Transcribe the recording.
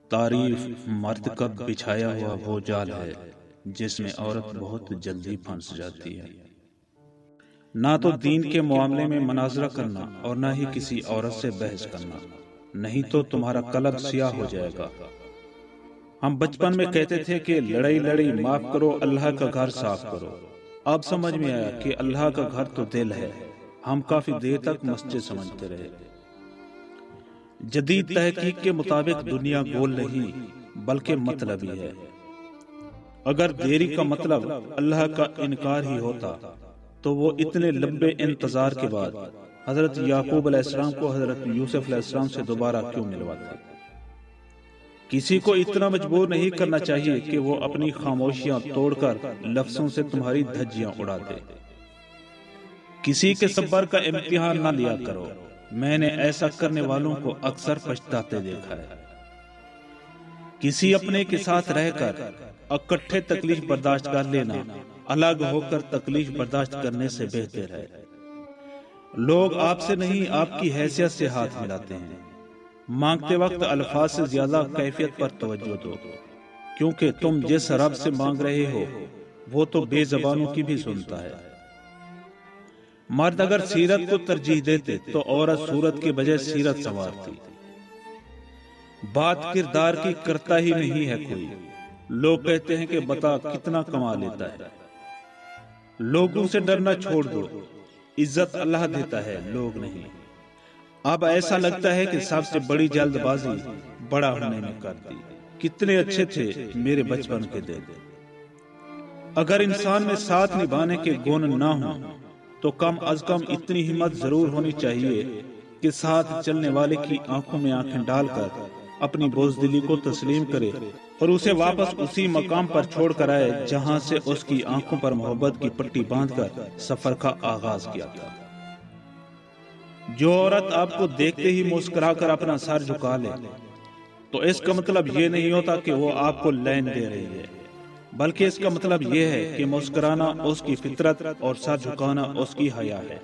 تعریف مرد کا بچھایا ہوا وہ جال ہے جس میں عورت بہت جلدی پھنس جاتی ہے۔ نہ تو دین کے معاملے میں مناظرہ کرنا اور نہ ہی کسی عورت سے بحث کرنا، نہیں تو تمہارا قلب سیاہ ہو جائے گا۔ ہم بچپن میں کہتے تھے کہ لڑائی لڑی معاف کرو، اللہ کا گھر صاف کرو۔ اب سمجھ میں آیا کہ اللہ کا گھر تو دل ہے۔ ہم کافی دیر تک مسجد سمجھتے رہے۔ جدید تحقیق کے مطابق دنیا گول نہیں بلکہ مطلبی ہے۔ اگر دیری کا مطلب اللہ کا انکار ہی ہوتا تو وہ اتنے لمبے انتظار کے بعد حضرت یعقوب علیہ السلام کو حضرت یوسف علیہ السلام سے دوبارہ کیوں ملواتے؟ کسی کو اتنا مجبور نہیں کرنا چاہیے کہ وہ اپنی خاموشیاں توڑ کر لفظوں سے تمہاری دھجیاں اڑا دے۔ کسی کے صبر کا امتحان نہ لیا کرو۔ میں نے ایسا کرنے والوں کو اکثر پچھتاتے دیکھا ہے۔ کسی اپنے کے ساتھ رہ کر اکٹھے تکلیف برداشت کر لینا الگ ہو کر تکلیف برداشت کرنے سے بہتر ہے۔ لوگ آپ سے نہیں آپ کی حیثیت سے ہاتھ ملاتے ہیں۔ مانگتے وقت الفاظ سے زیادہ کیفیت پر توجہ دو، کیونکہ تم جس رب سے مانگ رہے ہو وہ تو بے زبانوں کی بھی سنتا ہے۔ مرد اگر سیرت کو ترجیح دیتے تو عورت صورت کے بجائے سیرت سنوارتی۔ بات کردار کی کرتا ہی نہیں ہے کوئی۔ لوگ کہتے ہیں کہ بتا کتنا کما لیتا ہے۔ لوگوں سے ڈرنا چھوڑ دو، عزت اللہ دیتا ہے، لوگ نہیں۔ اب ایسا لگتا ہے کہ سب سے بڑی جلد بازی بڑا ہونے میں کرتی۔ کتنے اچھے تھے میرے بچپن کے دن۔ اگر انسان میں ساتھ نبھانے کے گن نہ ہوں تو کم از کم اتنی ہمت ضرور ہونی چاہیے کہ ساتھ چلنے والے کی آنکھوں میں آنکھیں ڈال کر اپنی بزدلی کو تسلیم کرے اور اسے واپس اسی مقام پر چھوڑ کر آئے جہاں سے اس کی آنکھوں پر محبت کی پٹی باندھ کر سفر کا آغاز کیا تھا۔ جو عورت آپ کو دیکھتے ہی مسکرا کر اپنا سر جھکا لے تو اس کا مطلب یہ نہیں ہوتا کہ وہ آپ کو لین دے رہی ہے، بلکہ اس کا مطلب یہ ہے کہ مسکرانا اس کی فطرت اور سر جھکانا اس کی حیا ہے۔